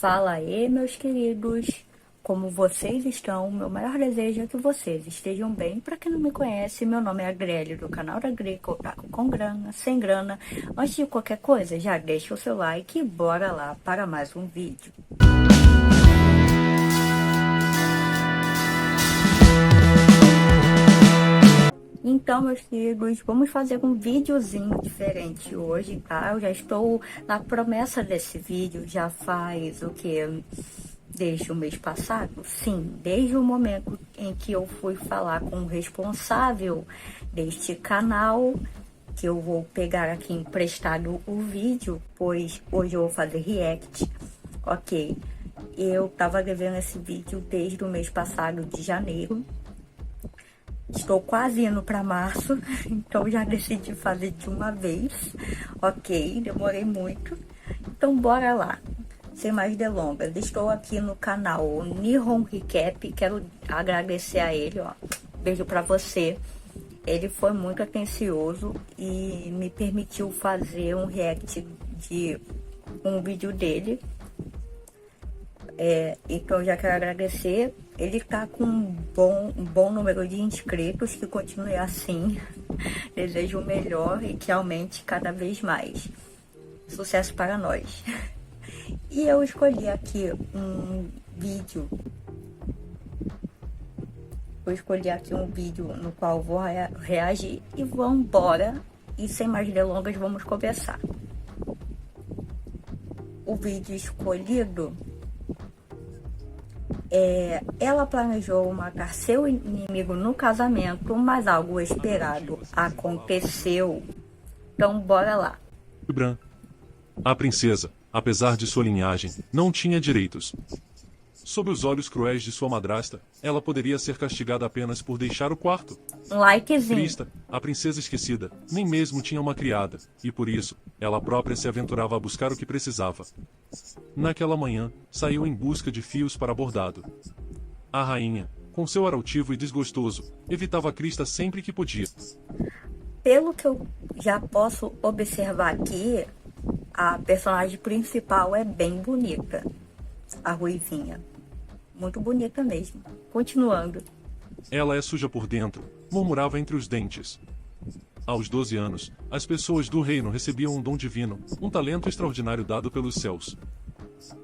Fala aí, meus queridos, como vocês estão? Meu maior desejo é que vocês estejam bem. Para quem não me conhece, meu nome é Agreli, do canal da Gri, Otaku com grana, sem grana. Antes de qualquer coisa, já deixa o seu like e bora lá para mais um vídeo. Então, meus queridos, vamos fazer um videozinho diferente hoje, tá? Eu já estou na promessa desse vídeo, já faz o que? Desde o mês passado? Sim, desde o momento em que eu fui falar com o responsável deste canal, que eu vou pegar aqui emprestado o vídeo, pois hoje eu vou fazer react, ok? Eu tava devendo esse vídeo desde o mês passado, de janeiro. Estou quase indo para março, então já decidi fazer de uma vez, ok? Demorei muito, então bora lá. Sem mais delongas, estou aqui no canal Nihon Recap, quero agradecer a ele, ó, beijo pra você. Ele foi muito atencioso e me permitiu fazer um react de um vídeo dele. Então eu já quero agradecer. Ele tá com um bom número de inscritos, que continue assim. Desejo o melhor e que aumente cada vez mais. Sucesso para nós. E eu escolhi aqui um vídeo. No qual vou reagir e vamos embora. E sem mais delongas, vamos começar. O vídeo escolhido é: ela planejou matar seu inimigo no casamento, mas algo esperado aconteceu. Então bora lá. Bran. A princesa, apesar de sua linhagem, não tinha direitos. Sob os olhos cruéis de sua madrasta, ela poderia ser castigada apenas por deixar o quarto. Um likezinho. Krista, a princesa esquecida, nem mesmo tinha uma criada, e por isso, ela própria se aventurava a buscar o que precisava. Naquela manhã, saiu em busca de fios para bordado. A rainha, com seu ar altivo e desgostoso, evitava Krista sempre que podia. Pelo que eu já posso observar aqui, a personagem principal é bem bonita. A ruivinha. Muito bonita mesmo. Continuando. Ela é suja por dentro, murmurava entre os dentes. Aos 12 anos, as pessoas do reino recebiam um dom divino, um talento extraordinário dado pelos céus.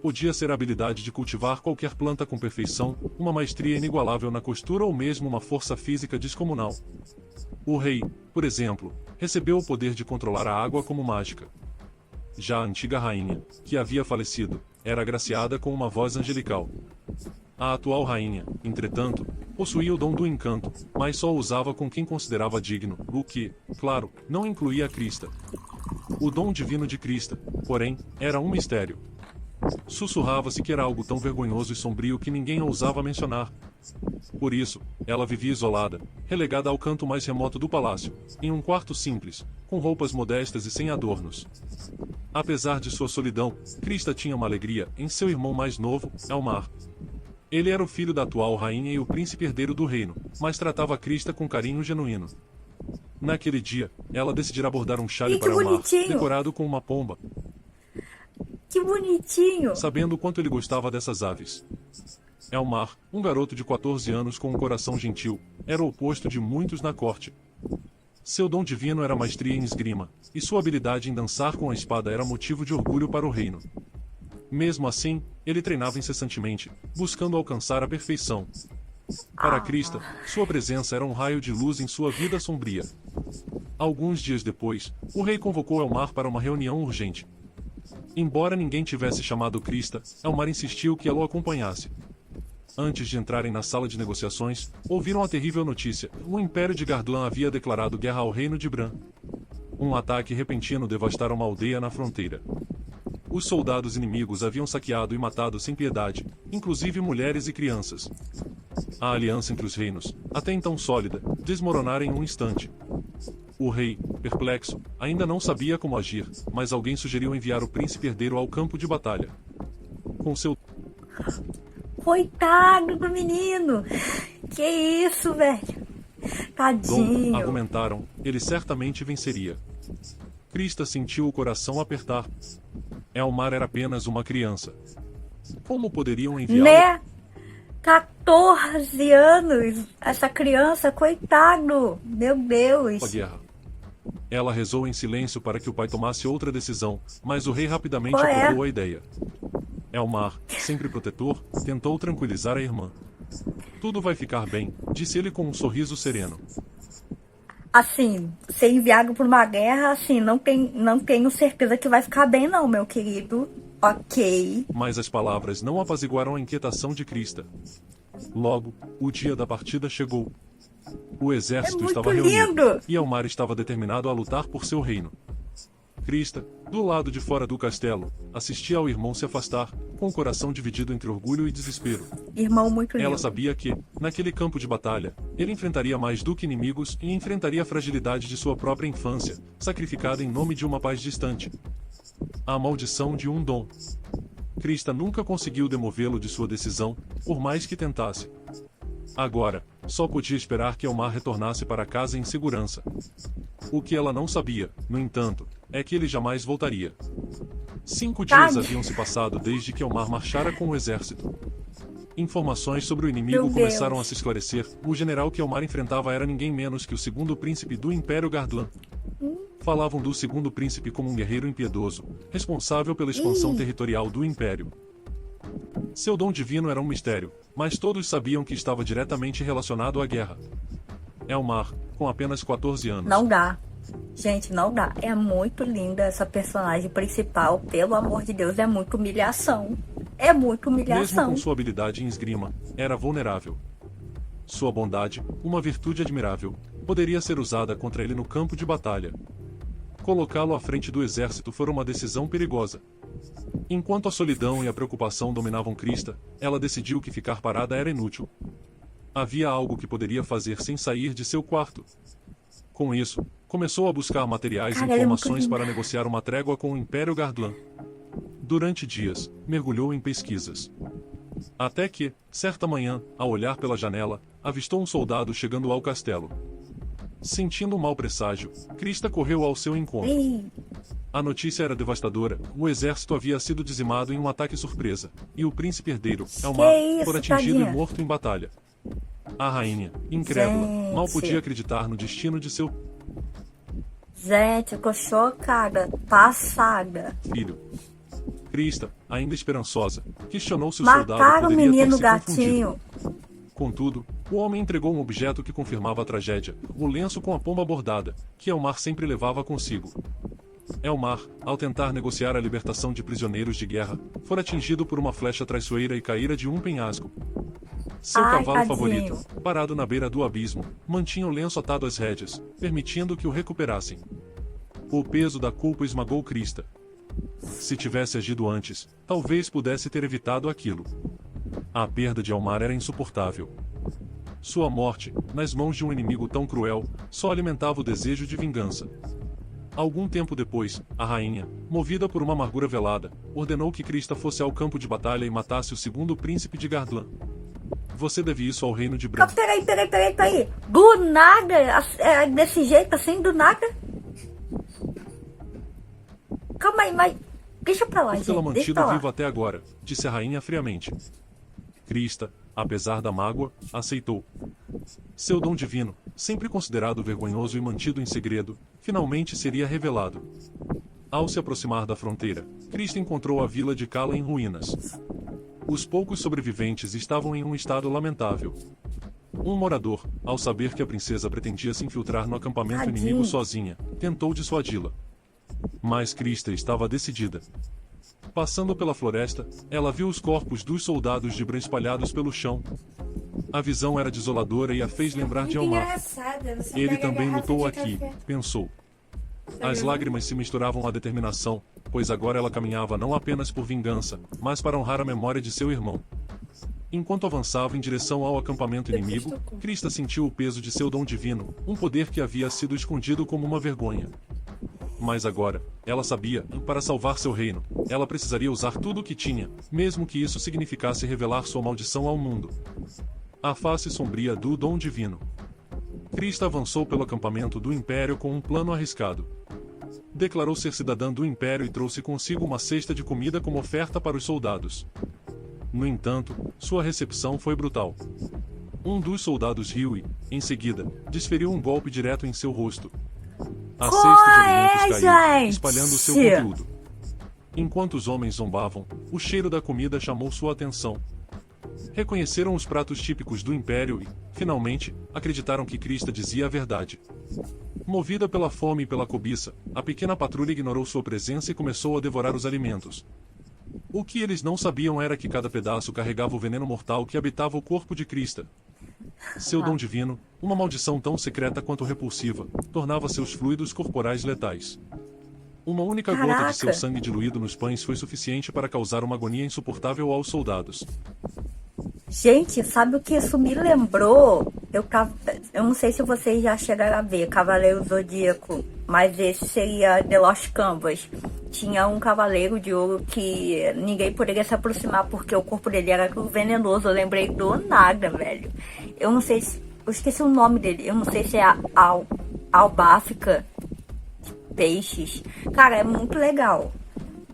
Podia ser a habilidade de cultivar qualquer planta com perfeição, uma maestria inigualável na costura ou mesmo uma força física descomunal. O rei, por exemplo, recebeu o poder de controlar a água como mágica. Já a antiga rainha, que havia falecido, era agraciada com uma voz angelical. A atual rainha, entretanto, possuía o dom do encanto, mas só o usava com quem considerava digno, o que, claro, não incluía a Krista. O dom divino de Krista, porém, era um mistério. Sussurrava-se que era algo tão vergonhoso e sombrio que ninguém ousava mencionar. Por isso, ela vivia isolada, relegada ao canto mais remoto do palácio, em um quarto simples, com roupas modestas e sem adornos. Apesar de sua solidão, Krista tinha uma alegria em seu irmão mais novo, Elmar. Ele era o filho da atual rainha e o príncipe herdeiro do reino, mas tratava Krista com carinho genuíno. Naquele dia, ela decidira bordar um chale para Elmar, decorado com uma pomba. Que bonitinho! Sabendo o quanto ele gostava dessas aves. Elmar, um garoto de 14 anos com um coração gentil, era o oposto de muitos na corte. Seu dom divino era maestria em esgrima, e sua habilidade em dançar com a espada era motivo de orgulho para o reino. Mesmo assim, ele treinava incessantemente, buscando alcançar a perfeição. Para Krista, sua presença era um raio de luz em sua vida sombria. Alguns dias depois, o rei convocou Elmar para uma reunião urgente. Embora ninguém tivesse chamado Krista, Elmar insistiu que ela o acompanhasse. Antes de entrarem na sala de negociações, ouviram a terrível notícia: o Império de Garduan havia declarado guerra ao reino de Bran. Um ataque repentino devastara uma aldeia na fronteira. Os soldados inimigos haviam saqueado e matado sem piedade, inclusive mulheres e crianças. A aliança entre os reinos, até então sólida, desmoronara em um instante. O rei, perplexo, ainda não sabia como agir, mas alguém sugeriu enviar o príncipe herdeiro ao campo de batalha. Com seu... Coitado do menino! Que isso, velho? Tadinho! dom, argumentaram, ele certamente venceria. Krista sentiu o coração apertar. Elmar era apenas uma criança. Como poderiam enviá-lo? Né? 14 anos, essa criança, coitado, meu Deus. A guerra. Ela rezou em silêncio para que o pai tomasse outra decisão, mas o rei rapidamente Qual é? aprovou a ideia. Elmar, sempre protetor, tentou tranquilizar a irmã. Tudo vai ficar bem, disse ele com um sorriso sereno. Assim, ser enviado por uma guerra, assim, não tenho certeza que vai ficar bem não, meu querido. Ok. Mas as palavras não apaziguaram a inquietação de Krista. Logo, o dia da partida chegou. O exército muito estava reunido, lindo. e Elmar estava determinado a lutar por seu reino. Krista, do lado de fora do castelo, assistia ao irmão se afastar, com o coração dividido entre orgulho e desespero. Irmão muito lindo. Ela sabia que, naquele campo de batalha, ele enfrentaria mais do que inimigos e enfrentaria a fragilidade de sua própria infância, sacrificada em nome de uma paz distante. A maldição de um dom. Krista nunca conseguiu demovê-lo de sua decisão, por mais que tentasse. Agora, só podia esperar que Elmar retornasse para casa em segurança. O que ela não sabia, no entanto, é que ele jamais voltaria. 5 dias haviam se passado desde que Elmar marchara com o exército. Informações sobre o inimigo Meu começaram Deus. a se esclarecer. O general que Elmar enfrentava era ninguém menos que o segundo príncipe do Império Gardlan. Falavam do segundo príncipe como um guerreiro impiedoso, responsável pela expansão territorial do Império. Seu dom divino era um mistério, mas todos sabiam que estava diretamente relacionado à guerra. Elmar, com apenas 14 anos. Não dá. Gente, não dá. É muito linda essa personagem principal. Pelo amor de Deus, é muita humilhação. É muita Mesmo humilhação. com sua habilidade em esgrima, era vulnerável. Sua bondade, uma virtude admirável, poderia ser usada contra ele no campo de batalha. Colocá-lo à frente do exército fora uma decisão perigosa. Enquanto a solidão e a preocupação dominavam Krista, ela decidiu que ficar parada era inútil. Havia algo que poderia fazer sem sair de seu quarto. Com isso, começou a buscar materiais e Cara, ela é muito informações linda. para negociar uma trégua com o Império Gardlan. Durante dias, mergulhou em pesquisas. Até que, certa manhã, ao olhar pela janela, avistou um soldado chegando ao castelo. Sentindo um mau presságio, Krista correu ao seu encontro. Ih, A notícia era devastadora. O exército havia sido dizimado em um ataque surpresa, e o príncipe herdeiro, Elmar, isso, fora atingido tadinha? e morto em batalha. A rainha, incrédula, Gente. mal podia acreditar no destino de seu gente, eu tô chocada. Passada. filho. Krista, ainda esperançosa, questionou se o soldado Mataram o poderia ter menino se confundido. gatinho. Contudo, o homem entregou um objeto que confirmava a tragédia, o lenço com a pomba bordada, que Elmar sempre levava consigo. Elmar, ao tentar negociar a libertação de prisioneiros de guerra, fora atingido por uma flecha traiçoeira e caíra de um penhasco. Seu Ai, cavalo tadinho. favorito, parado na beira do abismo, mantinha o lenço atado às rédeas, permitindo que o recuperassem. O peso da culpa esmagou Krista. Se tivesse agido antes, talvez pudesse ter evitado aquilo. A perda de Elmar era insuportável. Sua morte, nas mãos de um inimigo tão cruel, só alimentava o desejo de vingança. Algum tempo depois, a rainha, movida por uma amargura velada, ordenou que Krista fosse ao campo de batalha e matasse o segundo príncipe de Gardlan. Você deve isso ao reino de Bran. Ah, peraí. Do nada? Desse jeito assim, do nada? Calma aí, mas... Deixa pra lá, Por tê-la gente. Deixa mantido pra lá. vivo até agora, disse a rainha friamente. Krista, apesar da mágoa, aceitou. Seu dom divino, sempre considerado vergonhoso e mantido em segredo, finalmente seria revelado. Ao se aproximar da fronteira, Krista encontrou a vila de Kala em ruínas. Os poucos sobreviventes estavam em um estado lamentável. Um morador, ao saber que a princesa pretendia se infiltrar no acampamento Tadinho. inimigo sozinha, tentou dissuadi-la. Mas Krista estava decidida. Passando pela floresta, ela viu os corpos dos soldados de Bran espalhados pelo chão. A visão era desoladora e a fez lembrar de Elmar. Ele também lutou aqui, pensou. As lágrimas se misturavam à determinação, pois agora ela caminhava não apenas por vingança, mas para honrar a memória de seu irmão. Enquanto avançava em direção ao acampamento inimigo, Krista sentiu o peso de seu dom divino, um poder que havia sido escondido como uma vergonha. Mas agora, ela sabia, para salvar seu reino, ela precisaria usar tudo o que tinha, mesmo que isso significasse revelar sua maldição ao mundo. A face sombria do dom divino. Krista avançou pelo acampamento do Império com um plano arriscado. Declarou ser cidadã do Império e trouxe consigo uma cesta de comida como oferta para os soldados. No entanto, sua recepção foi brutal. Um dos soldados riu e, em seguida, desferiu um golpe direto em seu rosto. A cesta de alimentos caiu, espalhando seu conteúdo. Enquanto os homens zombavam, o cheiro da comida chamou sua atenção. Reconheceram os pratos típicos do Império e, finalmente, acreditaram que Krista dizia a verdade. Movida pela fome e pela cobiça, a pequena patrulha ignorou sua presença e começou a devorar os alimentos. O que eles não sabiam era que cada pedaço carregava o veneno mortal que habitava o corpo de Krista. Seu dom divino, uma maldição tão secreta quanto repulsiva, tornava seus fluidos corporais letais. Uma única gota de seu sangue diluído nos pães foi suficiente para causar uma agonia insuportável aos soldados. Gente, sabe o que isso me lembrou? Eu não sei se vocês já chegaram a ver Cavaleiro Zodíaco, mas esse seria The Lost Canvas. Tinha um cavaleiro de ouro que ninguém poderia se aproximar porque o corpo dele era venenoso. Eu lembrei do nada, velho. Eu não sei se... Eu esqueci o nome dele. Eu não sei se é Albáfica Peixes. Cara, é muito legal.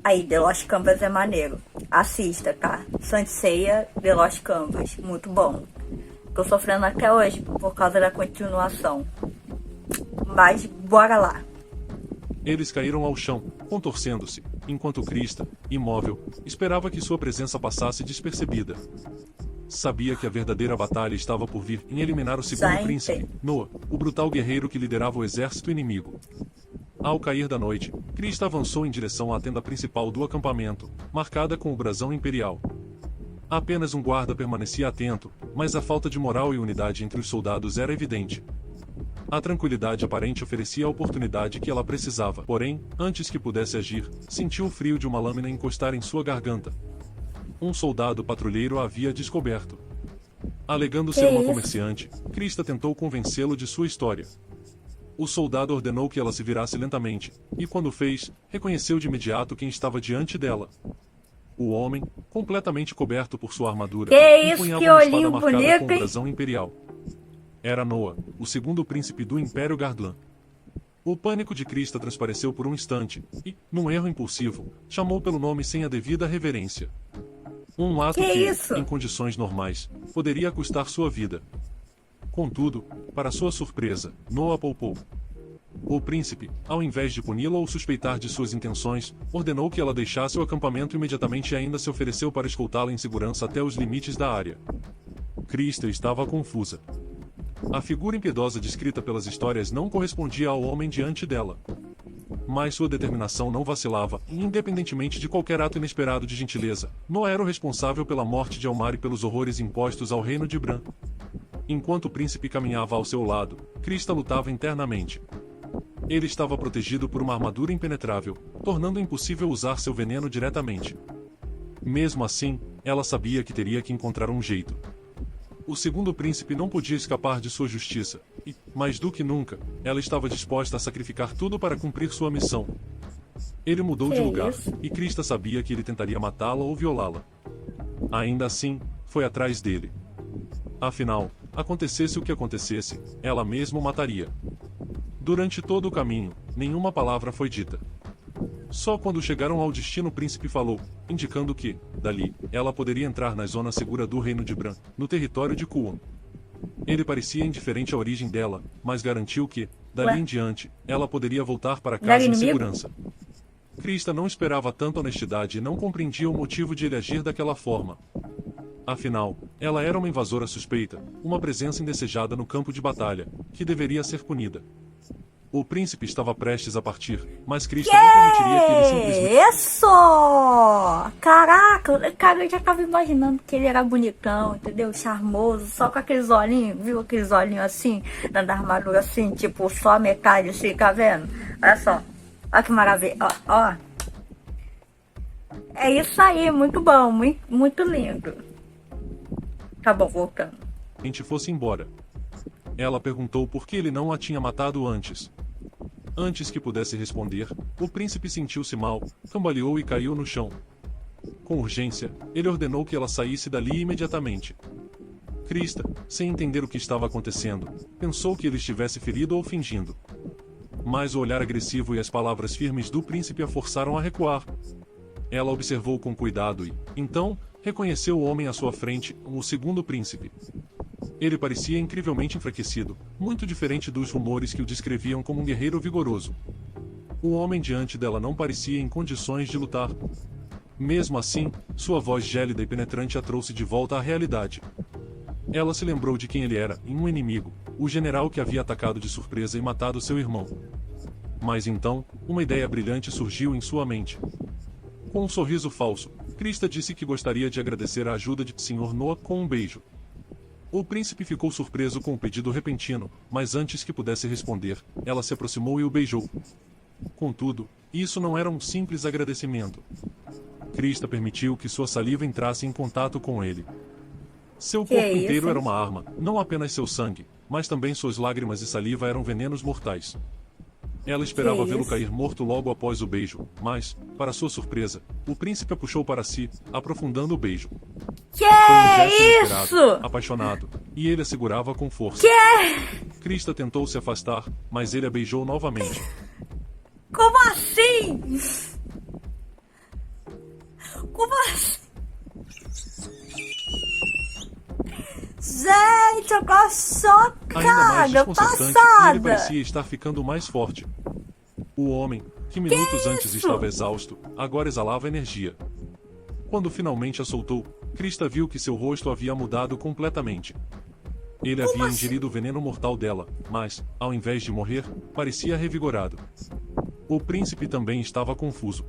Aí, The Lost Canvas é maneiro. Assista, tá? Saint Seiya, The Lost Canvas. Muito bom. Tô sofrendo até hoje por causa da continuação. Mas, bora lá. Eles caíram ao chão, contorcendo-se, enquanto Krista, imóvel, esperava que sua presença passasse despercebida. Sabia que a verdadeira batalha estava por vir em eliminar o segundo príncipe, Noah, o brutal guerreiro que liderava o exército inimigo. Ao cair da noite, Krista avançou em direção à tenda principal do acampamento, marcada com o brasão imperial. Apenas um guarda permanecia atento, mas a falta de moral e unidade entre os soldados era evidente. A tranquilidade aparente oferecia a oportunidade que ela precisava, porém, antes que pudesse agir, sentiu o frio de uma lâmina encostar em sua garganta. Um soldado patrulheiro a havia descoberto. Alegando ser uma comerciante, Krista tentou convencê-lo de sua história. O soldado ordenou que ela se virasse lentamente, e quando fez, reconheceu de imediato quem estava diante dela. O homem, completamente coberto por sua armadura, empunhava uma espada marcada com o brasão imperial. Era Noah, o segundo príncipe do Império Gardlan. O pânico de Krista transpareceu por um instante, e, num erro impulsivo, chamou pelo nome sem a devida reverência. Um ato que, em condições normais, poderia custar sua vida. Contudo, para sua surpresa, Noah poupou. O príncipe, ao invés de puni-la ou suspeitar de suas intenções, ordenou que ela deixasse o acampamento imediatamente e ainda se ofereceu para escoltá-la em segurança até os limites da área. Krista estava confusa. A figura impiedosa descrita pelas histórias não correspondia ao homem diante dela. Mas sua determinação não vacilava, e independentemente de qualquer ato inesperado de gentileza, Noah era o responsável pela morte de Almar e pelos horrores impostos ao reino de Bran. Enquanto o príncipe caminhava ao seu lado, Krista lutava internamente. Ele estava protegido por uma armadura impenetrável, tornando impossível usar seu veneno diretamente. Mesmo assim, ela sabia que teria que encontrar um jeito. O segundo príncipe não podia escapar de sua justiça, e, mais do que nunca, ela estava disposta a sacrificar tudo para cumprir sua missão. Ele mudou de lugar, e Krista sabia que ele tentaria matá-la ou violá-la. Ainda assim, foi atrás dele. Afinal, acontecesse o que acontecesse, ela mesma o mataria. Durante todo o caminho, nenhuma palavra foi dita. Só quando chegaram ao destino o príncipe falou, indicando que, dali, ela poderia entrar na zona segura do reino de Bran, no território de Kuon. Ele parecia indiferente à origem dela, mas garantiu que, dali em diante, ela poderia voltar para casa em segurança. Krista não esperava tanta honestidade e não compreendia o motivo de ele agir daquela forma. Afinal, ela era uma invasora suspeita, uma presença indesejada no campo de batalha, que deveria ser punida. O príncipe estava prestes a partir, mas Krista não permitiria que ele simplesmente... Isso! Caraca, cara, eu já tava imaginando que ele era bonitão, entendeu? Charmoso, só com aqueles olhinhos, viu aqueles olhinhos assim, da armadura assim, tipo, só a metade assim, tá vendo? Olha só, olha que maravilha, ó. É isso aí, muito bom, muito lindo. Tá bom, voltando. A gente fosse embora. Ela perguntou por que ele não a tinha matado antes. Antes que pudesse responder, o príncipe sentiu-se mal, cambaleou e caiu no chão. Com urgência, ele ordenou que ela saísse dali imediatamente. Krista, sem entender o que estava acontecendo, pensou que ele estivesse ferido ou fingindo. Mas o olhar agressivo e as palavras firmes do príncipe a forçaram a recuar. Ela observou com cuidado e, então, reconheceu o homem à sua frente, o segundo príncipe. Ele parecia incrivelmente enfraquecido, muito diferente dos rumores que o descreviam como um guerreiro vigoroso. O homem diante dela não parecia em condições de lutar. Mesmo assim, sua voz gélida e penetrante a trouxe de volta à realidade. Ela se lembrou de quem ele era, um inimigo, o general que havia atacado de surpresa e matado seu irmão. Mas então, uma ideia brilhante surgiu em sua mente. Com um sorriso falso, Krista disse que gostaria de agradecer a ajuda de Sr. Noah com um beijo. O príncipe ficou surpreso com o pedido repentino, mas antes que pudesse responder, ela se aproximou e o beijou. Contudo, isso não era um simples agradecimento. Krista permitiu que sua saliva entrasse em contato com ele. Seu corpo inteiro era uma arma, não apenas seu sangue, mas também suas lágrimas e saliva eram venenos mortais. Ela esperava vê-lo cair morto logo após o beijo, mas, para sua surpresa, o príncipe a puxou para si, aprofundando o beijo. Que Foi um gesto isso? inesperado, apaixonado, e ele a segurava com força. Krista tentou se afastar, mas ele a beijou novamente. Como assim? Como assim? Gente, eu tô Ainda mais chocada, desconcertante, ele parecia estar ficando mais forte. O homem, que minutos antes estava exausto, agora exalava energia. Quando finalmente a soltou, Krista viu que seu rosto havia mudado completamente. Ele havia ingerido o veneno mortal dela, mas, ao invés de morrer, parecia revigorado. O príncipe também estava confuso.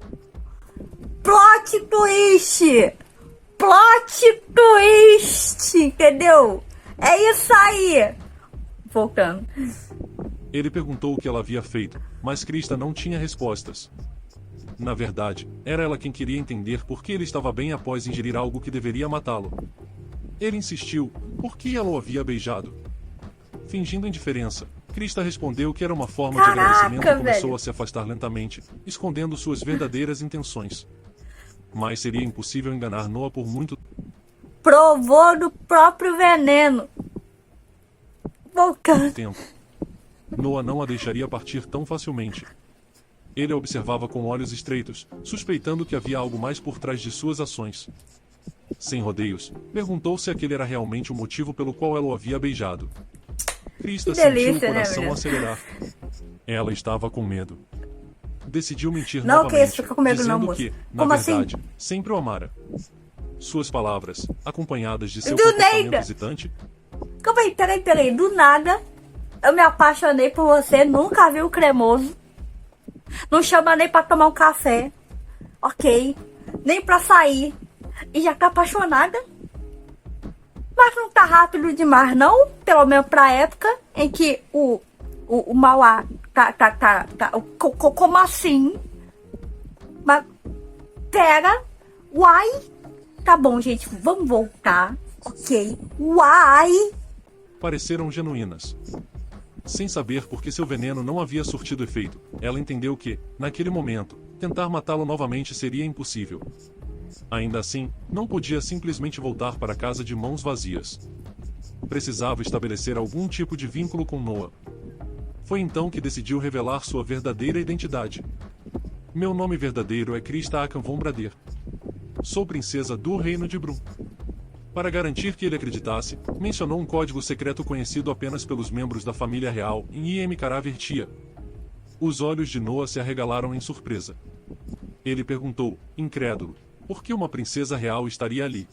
Plot twist! Plot twist! Entendeu? É isso aí! Voltando. Ele perguntou o que ela havia feito, mas Krista não tinha respostas. Na verdade, era ela quem queria entender por que ele estava bem após ingerir algo que deveria matá-lo. Ele insistiu, por que ela o havia beijado? Fingindo indiferença, Krista respondeu que era uma forma de agradecimento e começou a se afastar lentamente, escondendo suas verdadeiras intenções. Mas seria impossível enganar Noah por muito Provou do próprio veneno. Voltando. tempo. Noah não a deixaria partir tão facilmente. Ele a observava com olhos estreitos, suspeitando que havia algo mais por trás de suas ações. Sem rodeios, perguntou se aquele era realmente o motivo pelo qual ela o havia beijado. Krista sentiu o coração acelerar. Ela estava com medo. Decidiu mentir Não, novamente, que isso, fica com medo dizendo não, moço. que, na Como verdade, assim? sempre o amara. Suas palavras, acompanhadas de seu Do comportamento nada. hesitante, Calma aí, peraí. Do nada, eu me apaixonei por você, nunca vi o cremoso. Não chama nem pra tomar um café. Ok. Nem pra sair. E já tá apaixonada. Mas não tá rápido demais, não? Pelo menos pra época em que o Mauá tá. Como assim? Mas, pera. Uai. Tá bom, gente, vamos voltar. Ok. Uai. pareceram genuínas. Sem saber por que seu veneno não havia surtido efeito, ela entendeu que, naquele momento, tentar matá-lo novamente seria impossível. Ainda assim, não podia simplesmente voltar para casa de mãos vazias. Precisava estabelecer algum tipo de vínculo com Noah. Foi então que decidiu revelar sua verdadeira identidade. Meu nome verdadeiro é Krista Akan von Brader. Sou princesa do Reino de Brum. Para garantir que ele acreditasse, mencionou um código secreto conhecido apenas pelos membros da família real em Iem Karavertia. Os olhos de Noah se arregalaram em surpresa. Ele perguntou, incrédulo, por que uma princesa real estaria ali?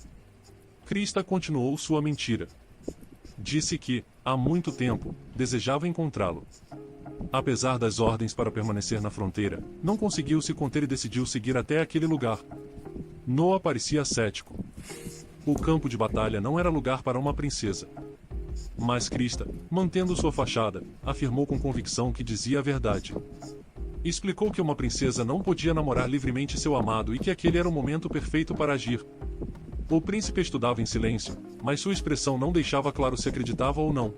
Krista continuou sua mentira. Disse que, há muito tempo, desejava encontrá-lo. Apesar das ordens para permanecer na fronteira, não conseguiu se conter e decidiu seguir até aquele lugar. Noah parecia cético. O campo de batalha não era lugar para uma princesa. Mas Krista, mantendo sua fachada, afirmou com convicção que dizia a verdade. Explicou que uma princesa não podia namorar livremente seu amado e que aquele era o momento perfeito para agir. O príncipe estudava em silêncio, mas sua expressão não deixava claro se acreditava ou não.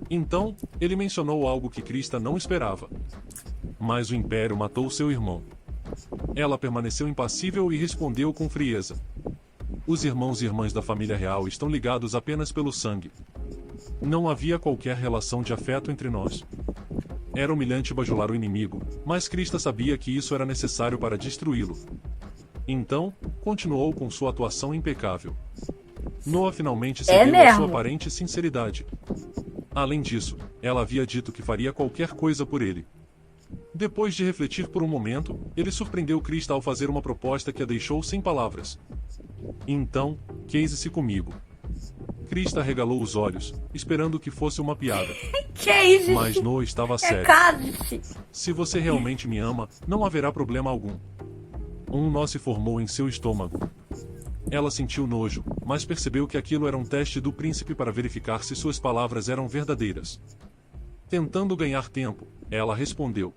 Então, ele mencionou algo que Krista não esperava. Mas o Império matou seu irmão. Ela permaneceu impassível e respondeu com frieza. Os irmãos e irmãs da família real estão ligados apenas pelo sangue. Não havia qualquer relação de afeto entre nós. Era humilhante bajular o inimigo, mas Krista sabia que isso era necessário para destruí-lo. Então, continuou com sua atuação impecável. Noa finalmente É cedeu a mesmo? sua aparente sinceridade. Além disso, ela havia dito que faria qualquer coisa por ele. Depois de refletir por um momento, ele surpreendeu Krista ao fazer uma proposta que a deixou sem palavras. Então, case-se comigo. Krista arregalou os olhos, esperando que fosse uma piada. Que isso? Mas Noa estava sério. Case-se. Se você realmente me ama, não haverá problema algum. Um nó se formou em seu estômago. Ela sentiu nojo, mas percebeu que aquilo era um teste do príncipe para verificar se suas palavras eram verdadeiras. Tentando ganhar tempo, ela respondeu: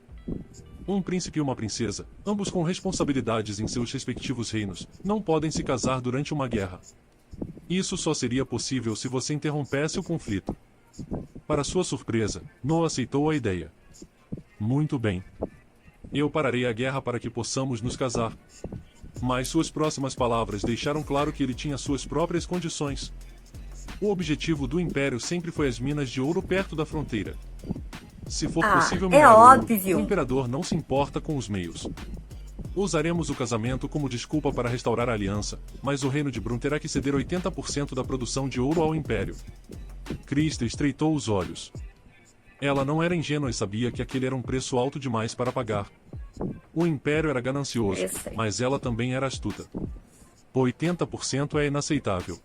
um príncipe e uma princesa, ambos com responsabilidades em seus respectivos reinos, não podem se casar durante uma guerra. Isso só seria possível se você interrompesse o conflito. Para sua surpresa, Noa aceitou a ideia. Muito bem. Eu pararei a guerra para que possamos nos casar. Mas suas próximas palavras deixaram claro que ele tinha suas próprias condições. O objetivo do Império sempre foi as minas de ouro perto da fronteira. Se for possível é minerar ouro, óbvio. o Imperador não se importa com os meios. Usaremos o casamento como desculpa para restaurar a aliança, mas o reino de Brun terá que ceder 80% da produção de ouro ao Império. Krista estreitou os olhos. Ela não era ingênua e sabia que aquele era um preço alto demais para pagar. O Império era ganancioso, Eu sei. mas ela também era astuta. 80% é inaceitável.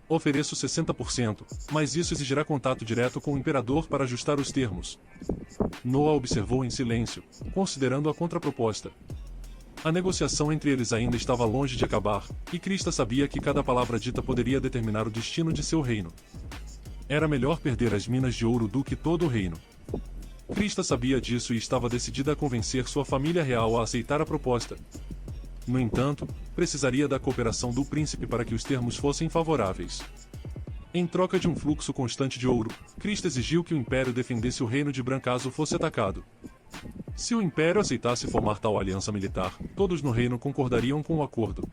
Ofereço 60%, mas isso exigirá contato direto com o Imperador para ajustar os termos. Noa observou em silêncio, considerando a contraproposta. A negociação entre eles ainda estava longe de acabar, e Krista sabia que cada palavra dita poderia determinar o destino de seu reino. Era melhor perder as minas de ouro do que todo o reino. Krista sabia disso e estava decidida a convencer sua família real a aceitar a proposta. No entanto, precisaria da cooperação do príncipe para que os termos fossem favoráveis. Em troca de um fluxo constante de ouro, Krista exigiu que o Império defendesse o reino de Bran caso fosse atacado. Se o Império aceitasse formar tal aliança militar, todos no reino concordariam com o acordo.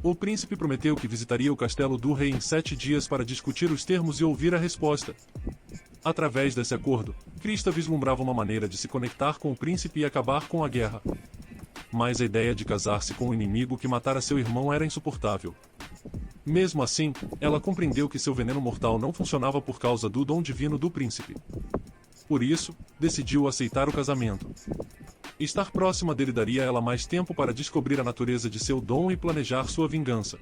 O príncipe prometeu que visitaria o castelo do rei em 7 dias para discutir os termos e ouvir a resposta. Através desse acordo, Krista vislumbrava uma maneira de se conectar com o príncipe e acabar com a guerra. Mas a ideia de casar-se com um inimigo que matara seu irmão era insuportável. Mesmo assim, ela compreendeu que seu veneno mortal não funcionava por causa do dom divino do príncipe. Por isso, decidiu aceitar o casamento. Estar próxima dele daria a ela mais tempo para descobrir a natureza de seu dom e planejar sua vingança.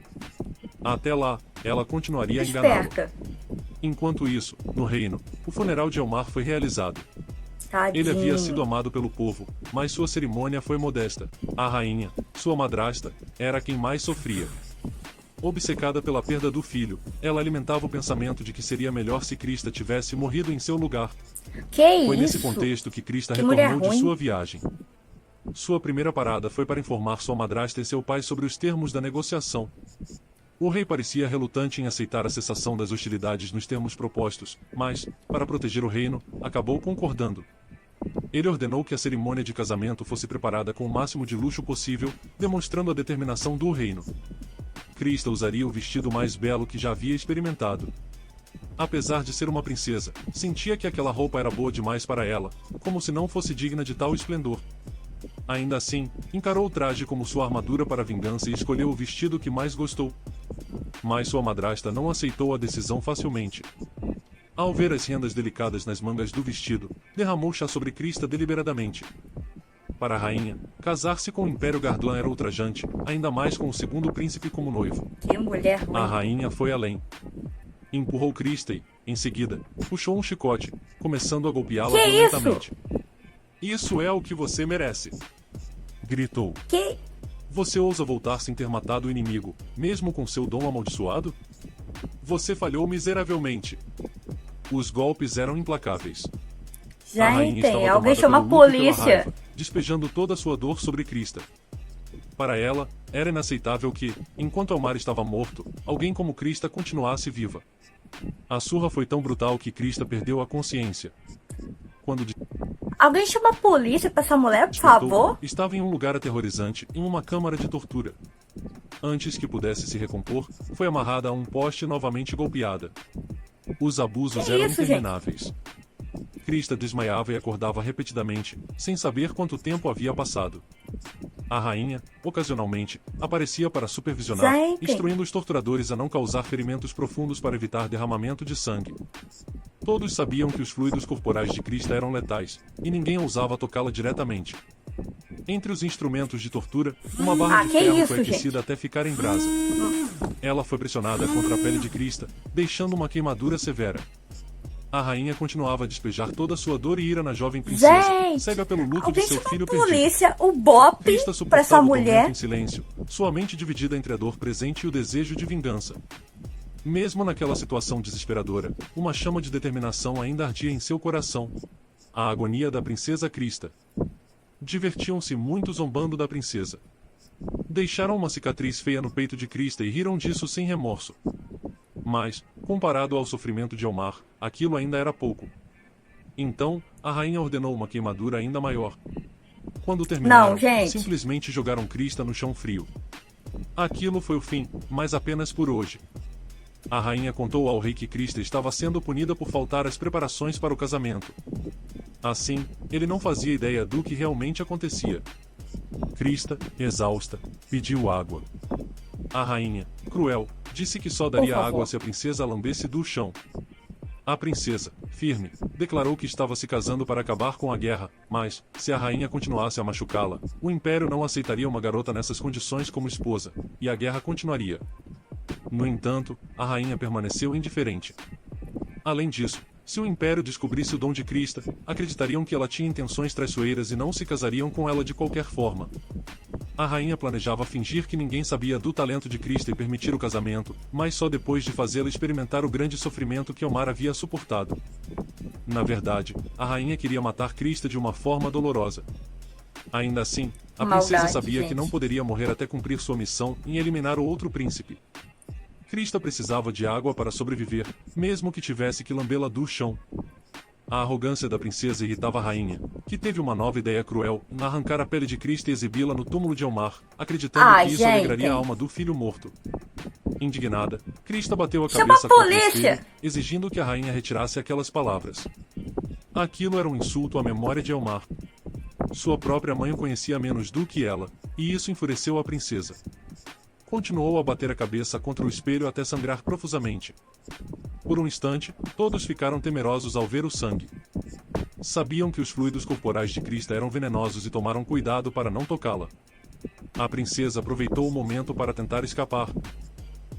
Até lá, ela continuaria a enganá-lo. Esperta. Enquanto isso, no reino, o funeral de Elmar foi realizado. Tadinho. Ele havia sido amado pelo povo, mas sua cerimônia foi modesta. A rainha, sua madrasta, era quem mais sofria. Obcecada pela perda do filho, ela alimentava o pensamento de que seria melhor se Krista tivesse morrido em seu lugar. Que Foi nesse isso? contexto que Krista Que mulher retornou de ruim. sua viagem. Sua primeira parada foi para informar sua madrasta e seu pai sobre os termos da negociação. O rei parecia relutante em aceitar a cessação das hostilidades nos termos propostos, mas, para proteger o reino, acabou concordando. Ele ordenou que a cerimônia de casamento fosse preparada com o máximo de luxo possível, demonstrando a determinação do reino. Krista usaria o vestido mais belo que já havia experimentado. Apesar de ser uma princesa, sentia que aquela roupa era boa demais para ela, como se não fosse digna de tal esplendor. Ainda assim, encarou o traje como sua armadura para a vingança e escolheu o vestido que mais gostou. Mas sua madrasta não aceitou a decisão facilmente. Ao ver as rendas delicadas nas mangas do vestido, derramou chá sobre Krista deliberadamente. Para a rainha, casar-se com o Império Gardlan era ultrajante, ainda mais com o segundo príncipe como noivo. Que mulher ruim. A rainha foi além. Empurrou Krista e, em seguida, puxou um chicote, começando a golpeá-la Que violentamente. Isso é o que você merece! Gritou. Que... Você ousa voltar sem ter matado o inimigo, mesmo com seu dom amaldiçoado? Você falhou miseravelmente. Os golpes eram implacáveis. A rainha Gente, estava alguém tomada chama a pelo luto e pela polícia. raiva, despejando toda a sua dor sobre Krista. Para ela, era inaceitável que, enquanto Elmar estava morto, alguém como Krista continuasse viva. A surra foi tão brutal que Krista perdeu a consciência. Quando Alguém chama a polícia pra essa mulher, por despertou, favor? estava em um lugar aterrorizante, em uma câmara de tortura. Antes que pudesse se recompor, foi amarrada a um poste e novamente golpeada. Os abusos Que eram isso, gente? intermináveis. Krista desmaiava e acordava repetidamente, sem saber quanto tempo havia passado. A rainha, ocasionalmente, aparecia para supervisionar, Gente. instruindo os torturadores a não causar ferimentos profundos para evitar derramamento de sangue. Todos sabiam que os fluidos corporais de Krista eram letais, e ninguém ousava tocá-la diretamente. Entre os instrumentos de tortura, uma barra de que ferro isso, foi aquecida até ficar em brasa. Ela foi pressionada contra a pele de Krista, deixando uma queimadura severa. A rainha continuava a despejar toda a sua dor e ira na jovem princesa, Gente, cega pelo luto de alguém seu chama filho a perdido. polícia, o Bop, Krista pra suportava essa o tormento mulher. em silêncio, sua mente dividida entre a dor presente e o desejo de vingança. Mesmo naquela situação desesperadora, uma chama de determinação ainda ardia em seu coração. A agonia da princesa Krista. Divertiam-se muito zombando da princesa. Deixaram uma cicatriz feia no peito de Krista e riram disso sem remorso. Mas, comparado ao sofrimento de Elmar, aquilo ainda era pouco. Então, a rainha ordenou uma queimadura ainda maior. Quando terminaram, Não, gente. simplesmente jogaram Krista no chão frio. Aquilo foi o fim, mas apenas por hoje. A rainha contou ao rei que Krista estava sendo punida por faltar às preparações para o casamento. Assim, ele não fazia ideia do que realmente acontecia. Krista, exausta, pediu água. A rainha, cruel, disse que só daria água se a princesa a lambesse do chão. A princesa, firme, declarou que estava se casando para acabar com a guerra, mas, se a rainha continuasse a machucá-la, o império não aceitaria uma garota nessas condições como esposa, e a guerra continuaria. No entanto, a rainha permaneceu indiferente. Além disso, se o império descobrisse o dom de Krista, acreditariam que ela tinha intenções traiçoeiras e não se casariam com ela de qualquer forma. A rainha planejava fingir que ninguém sabia do talento de Krista e permitir o casamento, mas só depois de fazê-la experimentar o grande sofrimento que Elmar havia suportado. Na verdade, a rainha queria matar Krista de uma forma dolorosa. Ainda assim, a princesa Maldade, sabia gente. que não poderia morrer até cumprir sua missão em eliminar o outro príncipe. Krista precisava de água para sobreviver, mesmo que tivesse que lambê-la do chão. A arrogância da princesa irritava a rainha, que teve uma nova ideia cruel, arrancar a pele de Krista e exibi-la no túmulo de Elmar, acreditando Ai, que isso gente. alegraria a alma do filho morto. Indignada, Krista bateu a Chama cabeça a contra o polícia! espelho, exigindo que a rainha retirasse aquelas palavras. Aquilo era um insulto à memória de Elmar. Sua própria mãe o conhecia menos do que ela, e isso enfureceu a princesa. Continuou a bater a cabeça contra o espelho até sangrar profusamente. Por um instante, todos ficaram temerosos ao ver o sangue. Sabiam que os fluidos corporais de Krista eram venenosos e tomaram cuidado para não tocá-la. A princesa aproveitou o momento para tentar escapar.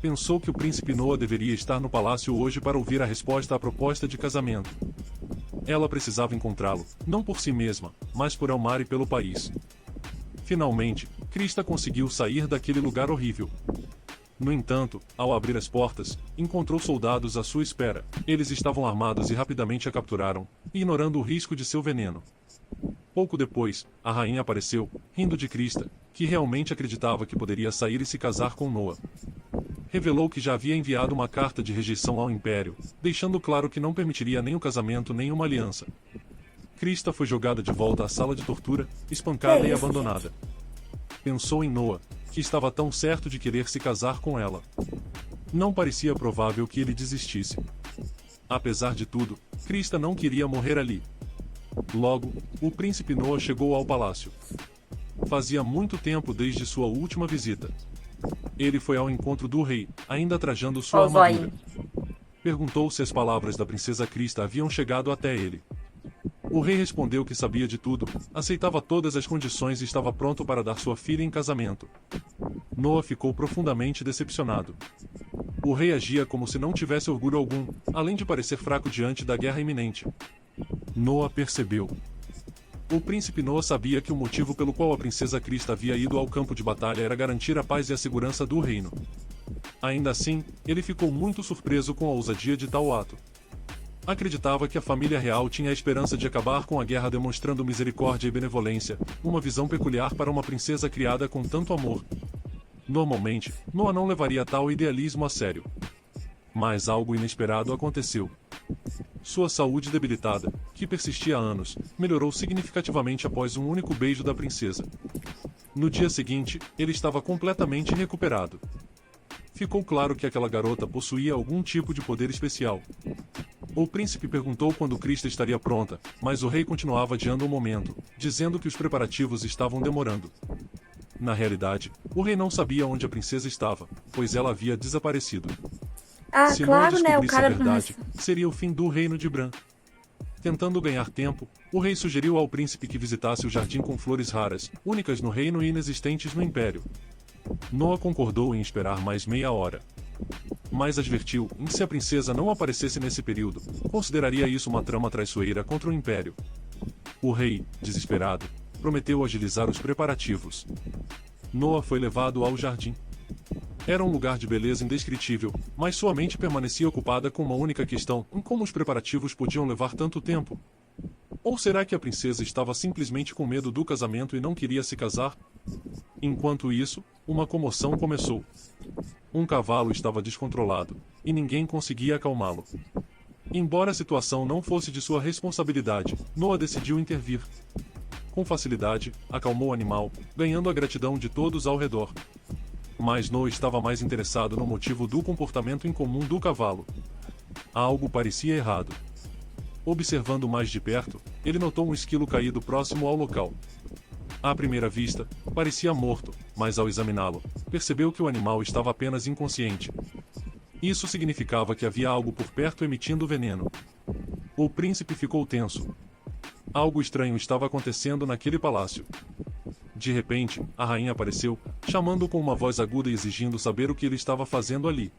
Pensou que o príncipe Noah deveria estar no palácio hoje para ouvir a resposta à proposta de casamento. Ela precisava encontrá-lo, não por si mesma, mas por Elmar e pelo país. Finalmente, Krista conseguiu sair daquele lugar horrível. No entanto, ao abrir as portas, encontrou soldados à sua espera. Eles estavam armados e rapidamente a capturaram, ignorando o risco de seu veneno. Pouco depois, a rainha apareceu, rindo de Krista, que realmente acreditava que poderia sair e se casar com Noah. Revelou que já havia enviado uma carta de rejeição ao Império, deixando claro que não permitiria nem o casamento nem uma aliança. Krista foi jogada de volta à sala de tortura, espancada e abandonada. Pensou em Noah, que estava tão certo de querer se casar com ela. Não parecia provável que ele desistisse. Apesar de tudo, Krista não queria morrer ali. Logo, o príncipe Noah chegou ao palácio. Fazia muito tempo desde sua última visita. Ele foi ao encontro do rei, ainda trajando sua armadura. Perguntou se as palavras da princesa Krista haviam chegado até ele. O rei respondeu que sabia de tudo, aceitava todas as condições e estava pronto para dar sua filha em casamento. Noah ficou profundamente decepcionado. O rei agia como se não tivesse orgulho algum, além de parecer fraco diante da guerra iminente. Noah percebeu. O príncipe Noah sabia que o motivo pelo qual a princesa Krista havia ido ao campo de batalha era garantir a paz e a segurança do reino. Ainda assim, ele ficou muito surpreso com a ousadia de tal ato. Acreditava que a família real tinha a esperança de acabar com a guerra demonstrando misericórdia e benevolência, uma visão peculiar para uma princesa criada com tanto amor. Normalmente, Noah não levaria tal idealismo a sério. Mas algo inesperado aconteceu. Sua saúde debilitada, que persistia há anos, melhorou significativamente após um único beijo da princesa. No dia seguinte, ele estava completamente recuperado. Ficou claro que aquela garota possuía algum tipo de poder especial. O príncipe perguntou quando Krista estaria pronta, mas o rei continuava adiando o momento, dizendo que os preparativos estavam demorando. Na realidade, o rei não sabia onde a princesa estava, pois ela havia desaparecido. Ah, Se Noa claro, né? O descobrisse cara. a verdade, seria o fim do reino de Bran. Tentando ganhar tempo, o rei sugeriu ao príncipe que visitasse o jardim com flores raras, únicas no reino e inexistentes no império. Noa concordou em esperar mais meia hora. Mas advertiu que se a princesa não aparecesse nesse período, consideraria isso uma trama traiçoeira contra o império. O rei, desesperado, prometeu agilizar os preparativos. Noa foi levado ao jardim. Era um lugar de beleza indescritível, mas sua mente permanecia ocupada com uma única questão: como os preparativos podiam levar tanto tempo? Ou será que a princesa estava simplesmente com medo do casamento e não queria se casar? Enquanto isso, uma comoção começou. Um cavalo estava descontrolado, e ninguém conseguia acalmá-lo. Embora a situação não fosse de sua responsabilidade, Noa decidiu intervir. Com facilidade, acalmou o animal, ganhando a gratidão de todos ao redor. Mas Noa estava mais interessado no motivo do comportamento incomum do cavalo. Algo parecia errado. Observando mais de perto, ele notou um esquilo caído próximo ao local. À primeira vista, parecia morto, mas ao examiná-lo, percebeu que o animal estava apenas inconsciente. Isso significava que havia algo por perto emitindo veneno. O príncipe ficou tenso. Algo estranho estava acontecendo naquele palácio. De repente, a rainha apareceu, chamando com uma voz aguda e exigindo saber o que ele estava fazendo ali.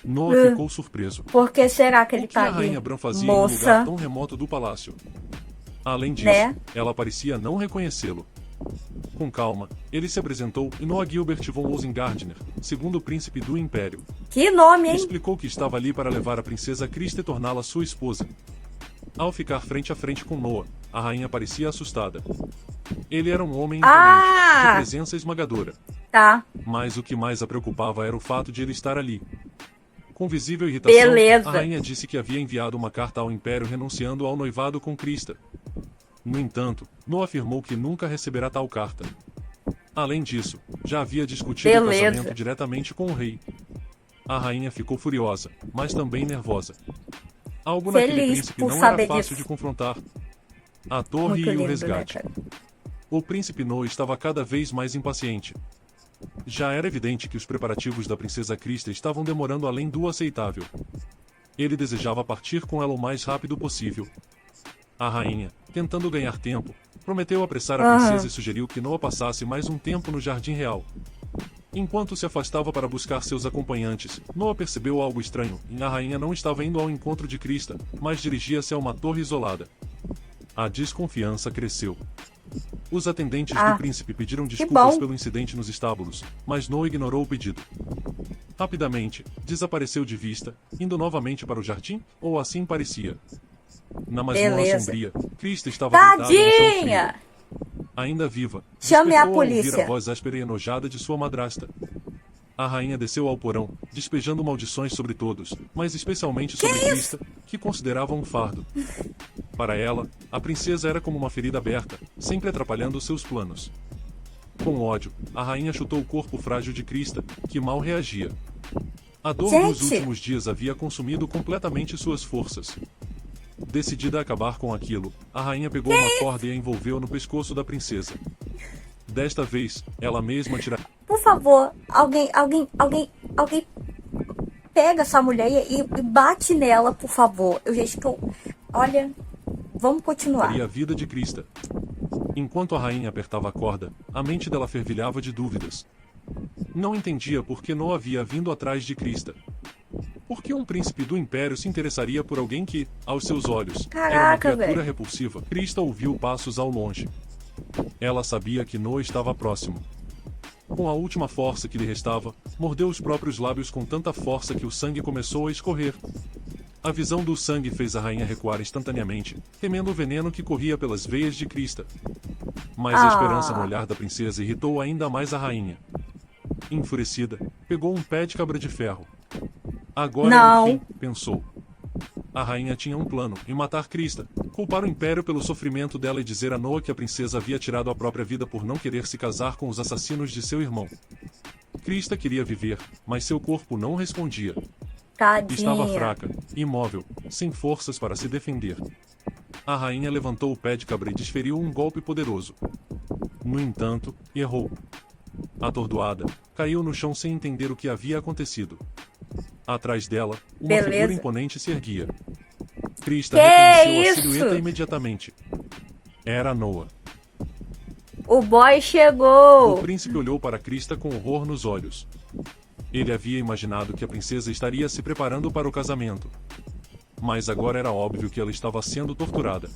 Noa ficou surpreso. Por que será que ele O que tá a ali? rainha Bran fazia em um Moça, lugar tão remoto do palácio? Além disso, né? ela parecia não reconhecê-lo. Com calma, ele se apresentou e Noa Gilbert von Rosengardner, segundo príncipe do Império. Que nome, hein? Explicou que estava ali para levar a princesa Crista e torná-la sua esposa. Ao ficar frente a frente com Noa, a rainha parecia assustada. Ele era um homem imponente, de presença esmagadora. Tá. Mas o que mais a preocupava era o fato de ele estar ali. Com visível irritação, Beleza. a rainha disse que havia enviado uma carta ao Império renunciando ao noivado com Crista. No entanto, Noa afirmou que nunca receberá tal carta. Além disso, já havia discutido o casamento diretamente com o rei. A rainha ficou furiosa, mas também nervosa. Algo naquele príncipe não era fácil de confrontar. A torre e o resgate. O príncipe Noa estava cada vez mais impaciente. Já era evidente que os preparativos da princesa Crista estavam demorando além do aceitável. Ele desejava partir com ela o mais rápido possível. A rainha, tentando ganhar tempo, prometeu apressar a princesa e sugeriu que Noa passasse mais um tempo no Jardim Real. Enquanto se afastava para buscar seus acompanhantes, Noa percebeu algo estranho, e a rainha não estava indo ao encontro de Crista, mas dirigia-se a uma torre isolada. A desconfiança cresceu. Os atendentes do príncipe pediram desculpas pelo incidente nos estábulos, mas Noa ignorou o pedido. Rapidamente, desapareceu de vista, indo novamente para o jardim, ou assim parecia. Na masmorra sombria, Crista estava deitada no chão frio. Ainda viva, chame a despertou ao ouvir polícia. a voz áspera e enojada de sua madrasta. A rainha desceu ao porão, despejando maldições sobre todos, mas especialmente sobre Crista, que considerava um fardo. Para ela, a princesa era como uma ferida aberta, sempre atrapalhando seus planos. Com ódio, a rainha chutou o corpo frágil de Crista, que mal reagia. A dor dos últimos dias havia consumido completamente suas forças. Decidida a acabar com aquilo, a rainha pegou uma corda e a envolveu no pescoço da princesa. Desta vez, ela mesma tiraria. Por favor, alguém pega essa mulher e bate nela, por favor. Eu já estou... Olha, vamos continuar. A vida de Crista. Enquanto a rainha apertava a corda, a mente dela fervilhava de dúvidas. Não entendia por que Noa havia vindo atrás de Crista. Por que um príncipe do Império se interessaria por alguém que, aos seus olhos, era uma criatura repulsiva? Crista ouviu passos ao longe. Ela sabia que Noa estava próximo. Com a última força que lhe restava, mordeu os próprios lábios com tanta força que o sangue começou a escorrer. A visão do sangue fez a rainha recuar instantaneamente, temendo o veneno que corria pelas veias de Crista. Mas a esperança no olhar da princesa irritou ainda mais a rainha. Enfurecida, pegou um pé de cabra de ferro. Agora é o fim, pensou. A rainha tinha um plano, em matar Crista, culpar o Império pelo sofrimento dela e dizer a Noa que a princesa havia tirado a própria vida por não querer se casar com os assassinos de seu irmão. Crista queria viver, mas seu corpo não respondia. Tadinha. Estava fraca, imóvel, sem forças para se defender. A rainha levantou o pé de cabra e desferiu um golpe poderoso. No entanto, errou. Atordoada, caiu no chão sem entender o que havia acontecido. Atrás dela, uma Beleza. figura imponente se erguia. Krista Que reconheceu a isso? silhueta imediatamente. Era Noah. O boy O chegou! príncipe olhou para Krista com horror nos olhos. Ele havia imaginado que a princesa estaria se preparando para o casamento. Mas agora era óbvio que ela estava sendo torturada.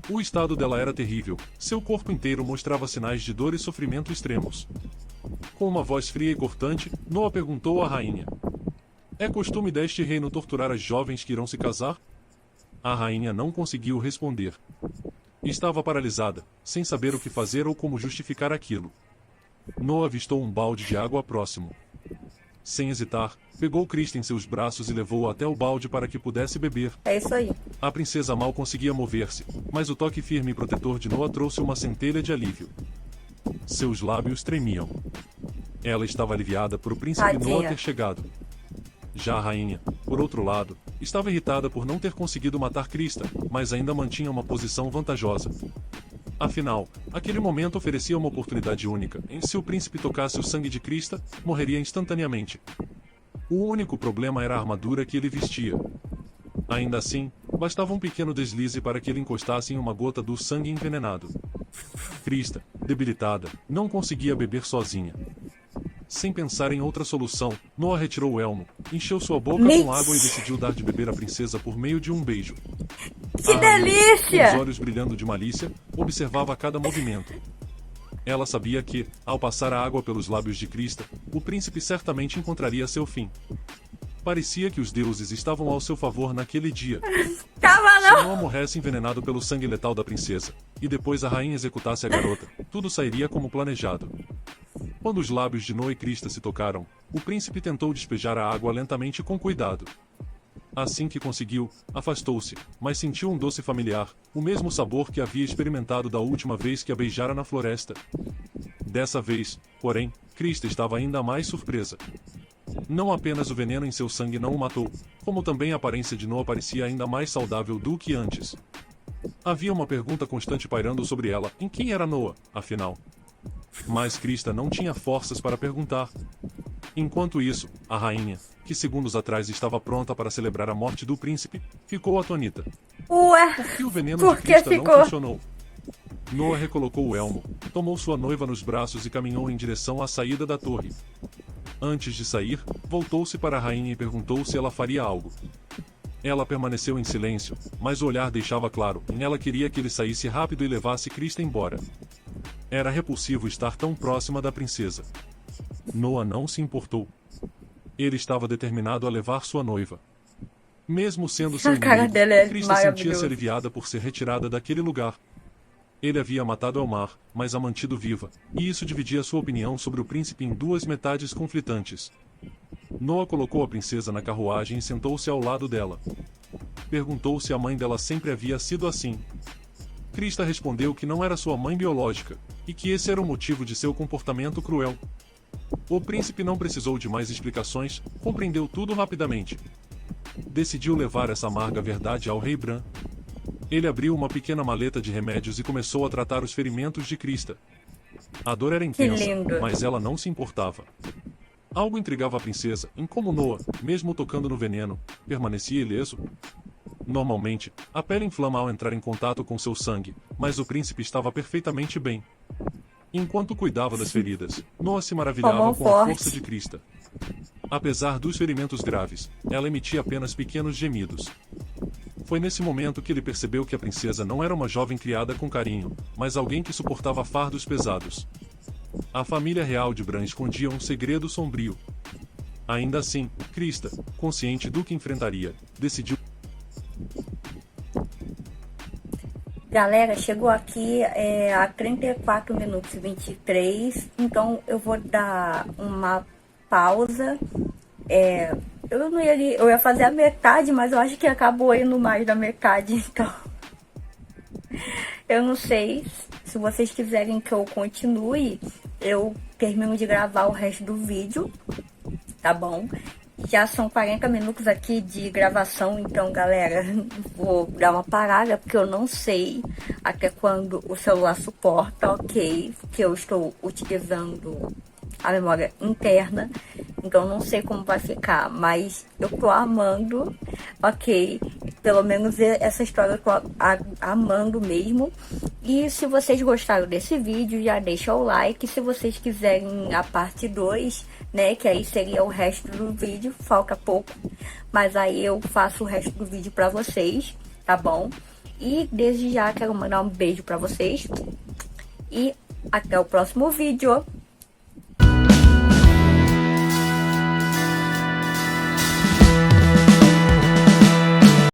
O estado dela era terrível, seu corpo inteiro mostrava sinais de dor e sofrimento extremos. Com uma voz fria e cortante, Noah perguntou à rainha: "É costume deste reino torturar as jovens que irão se casar?" A rainha não conseguiu responder. Estava paralisada, sem saber o que fazer ou como justificar aquilo. Noah avistou um balde de água próximo. Sem hesitar, pegou Krista em seus braços e levou-a até o balde para que pudesse beber. É isso aí. A princesa mal conseguia mover-se, mas o toque firme e protetor de Noah trouxe uma centelha de alívio. Seus lábios tremiam. Ela estava aliviada por o príncipe Tadinha. Noah ter chegado. Já a rainha, por outro lado, estava irritada por não ter conseguido matar Krista, mas ainda mantinha uma posição vantajosa. Afinal, aquele momento oferecia uma oportunidade única. Se o príncipe tocasse o sangue de Krista, morreria instantaneamente. O único problema era a armadura que ele vestia. Ainda assim, bastava um pequeno deslize para que ele encostasse em uma gota do sangue envenenado. Krista, debilitada, não conseguia beber sozinha. Sem pensar em outra solução, Noah retirou o elmo, encheu sua boca com água e decidiu dar de beber à princesa por meio de um beijo. Que A rainha, delícia! com os olhos brilhando de malícia, observava cada movimento. Ela sabia que, ao passar a água pelos lábios de Krista, o príncipe certamente encontraria seu fim. Parecia que os deuses estavam ao seu favor naquele dia. Calma Se não! Noah morresse envenenado pelo sangue letal da princesa, e depois a rainha executasse a garota, tudo sairia como planejado. Quando os lábios de Noah e Krista se tocaram, o príncipe tentou despejar a água lentamente com cuidado. Assim que conseguiu, afastou-se, mas sentiu um doce familiar, o mesmo sabor que havia experimentado da última vez que a beijara na floresta. Dessa vez, porém, Krista estava ainda mais surpresa. Não apenas o veneno em seu sangue não o matou, como também a aparência de Noah parecia ainda mais saudável do que antes. Havia uma pergunta constante pairando sobre ela: em quem era Noah, afinal? Mas Krista não tinha forças para perguntar. Enquanto isso, a rainha, que segundos atrás estava pronta para celebrar a morte do príncipe, ficou atônita. Ué, Por que o veneno por de que Krista ficou? não funcionou? Noah recolocou o elmo, tomou sua noiva nos braços e caminhou em direção à saída da torre. Antes de sair, voltou-se para a rainha e perguntou se ela faria algo. Ela permaneceu em silêncio, mas o olhar deixava claro, ela queria que ele saísse rápido e levasse Krista embora. Era repulsivo estar tão próxima da princesa. Noah não se importou. Ele estava determinado a levar sua noiva. Mesmo sendo seu A cara inimigo, dela é Krista sentia-se maravilhosa. aliviada por ser retirada daquele lugar. Ele havia matado Elmar, mas a mantido viva, e isso dividia sua opinião sobre o príncipe em duas metades conflitantes. Noah colocou a princesa na carruagem e sentou-se ao lado dela. Perguntou se a mãe dela sempre havia sido assim. Krista respondeu que não era sua mãe biológica, e que esse era o motivo de seu comportamento cruel. O príncipe não precisou de mais explicações, compreendeu tudo rapidamente. Decidiu levar essa amarga verdade ao rei Bran. Ele abriu uma pequena maleta de remédios e começou a tratar os ferimentos de Krista. A dor era intensa, lindo. mas ela não se importava. Algo intrigava a princesa, em como Noah, mesmo tocando no veneno, permanecia ileso. Normalmente, a pele inflama ao entrar em contato com seu sangue, mas o príncipe estava perfeitamente bem. Enquanto cuidava das feridas, Noah se maravilhava Mão com a forte. força de Krista. Apesar dos ferimentos graves, ela emitia apenas pequenos gemidos. Foi nesse momento que ele percebeu que a princesa não era uma jovem criada com carinho, mas alguém que suportava fardos pesados. A família real de Bran escondia um segredo sombrio. Ainda assim, Krista, consciente do que enfrentaria, decidiu. Galera, chegou aqui a 34 minutos e 23, então eu vou dar uma pausa. Eu não ia, eu ia fazer a metade, mas eu acho que acabou indo mais da metade, então eu não sei. Se vocês quiserem que eu continue, eu termino de gravar o resto do vídeo, tá bom? Já são 40 minutos aqui de gravação, então, galera, vou dar uma parada, porque eu não sei até quando o celular suporta, ok? Que eu estou utilizando a memória interna. Então não sei como vai ficar, mas eu tô amando, ok? Pelo menos essa história eu tô amando mesmo. E se vocês gostaram desse vídeo, já deixa o like. Se vocês quiserem a parte 2, né, que aí seria o resto do vídeo, falta pouco. Mas aí eu faço o resto do vídeo pra vocês, tá bom? E desde já quero mandar um beijo pra vocês. E até o próximo vídeo.